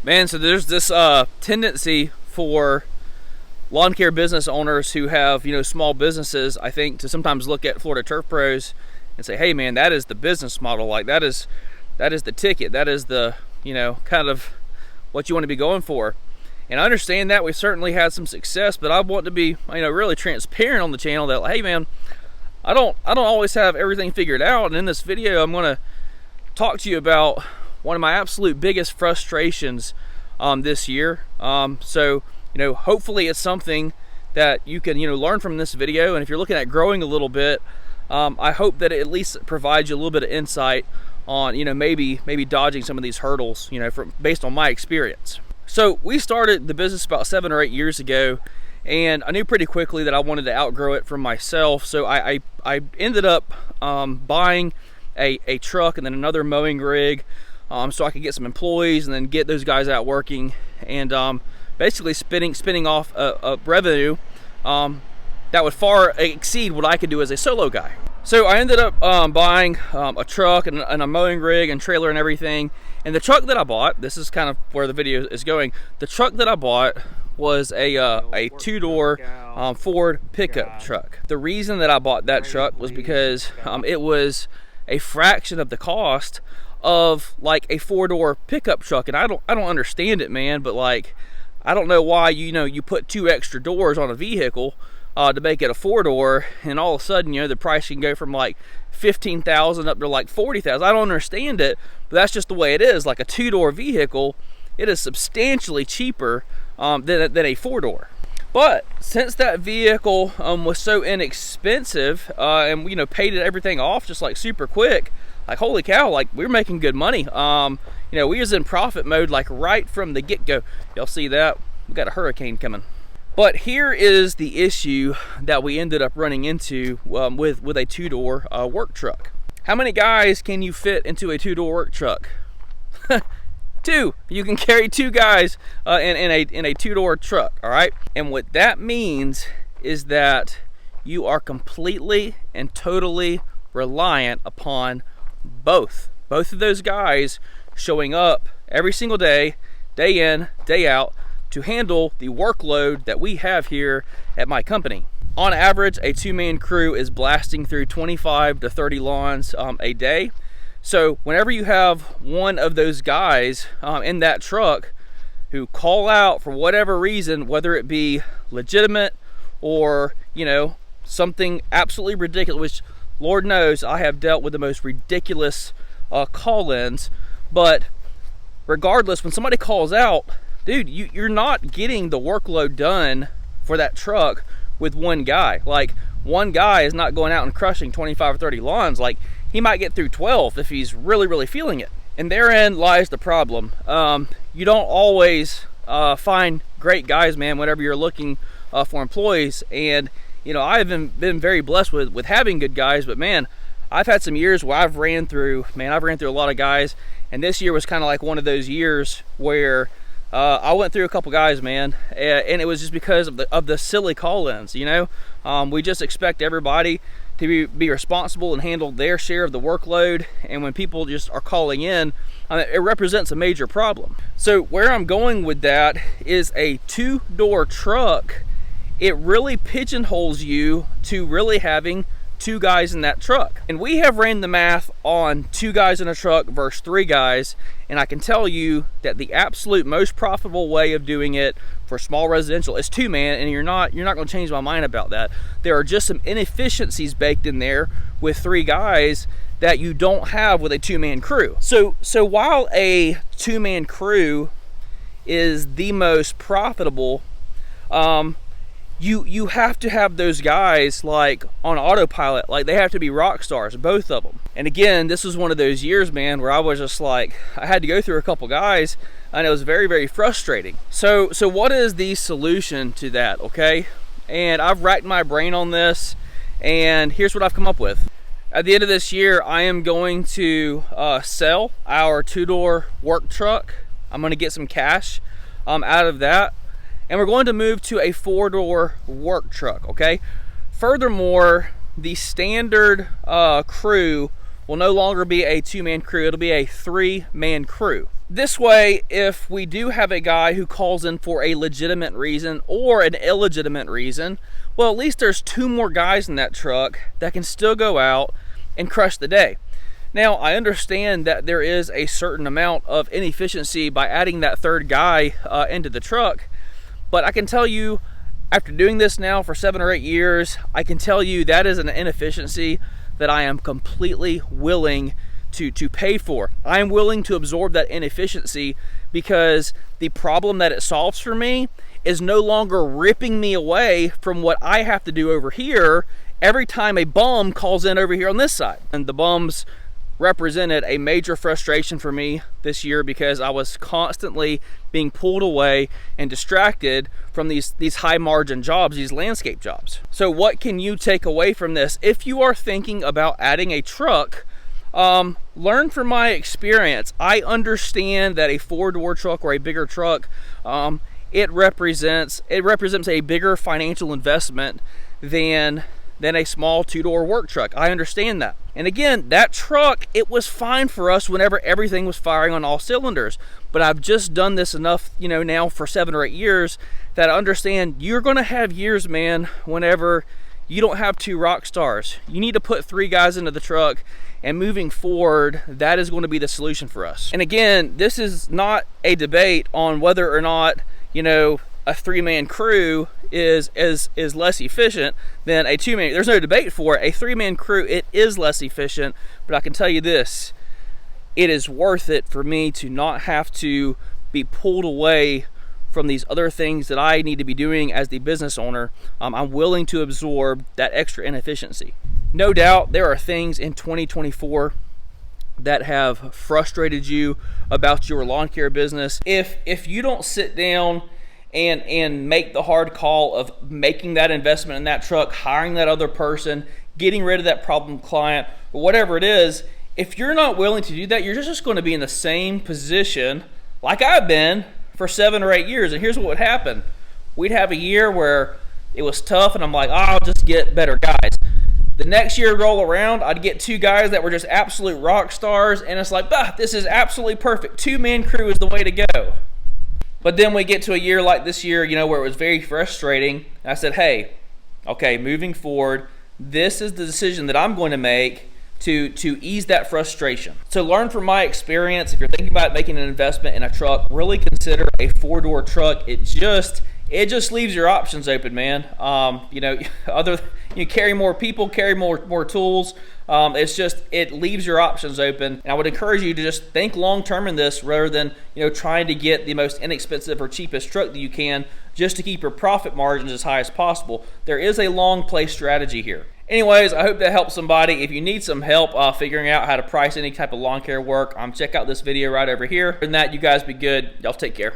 Man, so there's this tendency for lawn care business owners who have, small businesses, I think, to sometimes look at Florida Turf Pros and say, hey man, that is the business model. Like that is the ticket. That is the, kind of what you want to be going for. And I understand that we've certainly had some success, but I want to be, really transparent on the channel that, hey man, I don't always have everything figured out. And in this video, I'm going to talk to you about one of my absolute biggest frustrations this year. So hopefully it's something that you can learn from this video. And if you're looking at growing a little bit, I hope that it at least provides you a little bit of insight on maybe dodging some of these hurdles based on my experience. So we started the business about 7 or 8 years ago, and I knew pretty quickly that I wanted to outgrow it from myself. So I ended up buying a truck and then another mowing rig, so I could get some employees and then get those guys out working, and basically spinning off a revenue that would far exceed what I could do as a solo guy. So I ended up buying a truck and a mowing rig and trailer and everything. And the truck that I bought, this is kind of where the video is going. The truck that I bought was a two-door Ford pickup truck. The reason that I bought that truck was because it was a fraction of the cost of like a 4-door pickup truck. And I don't understand it, man, but like I don't know why you put 2 extra doors on a vehicle to make it a 4-door, and all of a sudden the price can go from like $15,000 up to like $40,000. I don't understand it, but that's just the way it is. Like a 2-door vehicle, it is substantially cheaper than a 4-door. But since that vehicle was so inexpensive, and paid everything off just like super quick, like holy cow, like we were making good money. We was in profit mode like right from the get-go. Y'all see that? We got a hurricane coming. But here is the issue that we ended up running into with a 2-door work truck. How many guys can you fit into a 2-door work truck? 2. You can carry 2 guys in a 2-door truck, all right? And what that means is that you are completely and totally reliant upon both of those guys showing up every single day, day in, day out, to handle the workload that we have here at my company. On average, a 2-man crew is blasting through 25 to 30 lawns a day. So whenever you have one of those guys in that truck who call out for whatever reason, whether it be legitimate or something absolutely ridiculous, which Lord knows I have dealt with the most ridiculous call-ins, but regardless, when somebody calls out, dude, you're not getting the workload done for that truck with one guy. Like, one guy is not going out and crushing 25 or 30 lawns. Like, he might get through 12 if he's really, really feeling it. And therein lies the problem. You don't always find great guys, man, whenever you're looking for employees. And, I've been very blessed with having good guys, but man, I've had some years where I've ran through a lot of guys. And this year was kind of like one of those years where I went through a couple guys, man, and it was just because of the silly call-ins. We just expect everybody to be responsible and handle their share of the workload, and when people just are calling in, it represents a major problem. So where I'm going with that is a 2-door truck. It really pigeonholes you to really having 2 guys in that truck. And we have ran the math on 2 guys in a truck versus 3 guys, and I can tell you that the absolute most profitable way of doing it for small residential is 2, man, and you're not going to change my mind about that. There are just some inefficiencies baked in there with 3 guys that you don't have with a 2-man crew. So while a 2-man crew is the most profitable, you have to have those guys like on autopilot. Like, they have to be rock stars, both of them. And again, this was one of those years, man, where I was just like, I had to go through a couple guys, and it was very, very frustrating. So what is the solution to that? Okay, and I've racked my brain on this, and here's what I've come up with. At the end of this year, I am going to sell our 2-door work truck. I'm going to get some cash out of that, and we're going to move to a 4-door work truck. Okay, furthermore, the standard crew will no longer be a 2-man crew. It'll be a 3-man crew. This way, if we do have a guy who calls in for a legitimate reason or an illegitimate reason, well, at least there's 2 more guys in that truck that can still go out and crush the day. Now, I understand that there is a certain amount of inefficiency by adding that 3rd guy into the truck, but I can tell you, after doing this now for 7 or 8 years, I can tell you that is an inefficiency that I am completely willing to pay for. I am willing to absorb that inefficiency because the problem that it solves for me is no longer ripping me away from what I have to do over here every time a bum calls in over here on this side. And the bums represented a major frustration for me this year because I was constantly being pulled away and distracted from these high margin jobs, these landscape jobs. So what can you take away from this? If you are thinking about adding a truck, learn from my experience. I understand that a 4-door truck or a bigger truck, it represents a bigger financial investment than a small 2-door work truck. I understand that. And again, that truck, it was fine for us whenever everything was firing on all cylinders. But I've just done this enough, now for 7 or 8 years that I understand you're going to have years, man, whenever you don't have 2 rock stars. You need to put 3 guys into the truck, and moving forward, that is going to be the solution for us. And again, this is not a debate on whether or not, a 3-man crew is less efficient than a 2-man. There's no debate for it. A 3-man crew, it is less efficient, but I can tell you this, it is worth it for me to not have to be pulled away from these other things that I need to be doing as the business owner. I'm willing to absorb that extra inefficiency. No doubt there are things in 2024 that have frustrated you about your lawn care business. If you don't sit down and make the hard call of making that investment in that truck, hiring that other person, getting rid of that problem client, or whatever it is, if you're not willing to do that, you're just going to be in the same position like I've been for 7 or 8 years. And here's what would happen. We'd have a year where it was tough and I'm like, I'll just get better guys. The next year would roll around, I'd get 2 guys that were just absolute rock stars, and it's like, this is absolutely perfect. 2-man crew is the way to go. But then we get to a year like this year, where it was very frustrating. I said, hey, okay, moving forward, this is the decision that I'm going to make to ease that frustration. So learn from my experience. If you're thinking about making an investment in a truck, really consider a 4-door truck. It just leaves your options open, man. You carry more people, carry more tools. It leaves your options open. And I would encourage you to just think long term in this rather than trying to get the most inexpensive or cheapest truck that you can just to keep your profit margins as high as possible. There is a long play strategy here. Anyways, I hope that helps somebody. If you need some help figuring out how to price any type of lawn care work, check out this video right over here. And that, you guys be good. Y'all take care.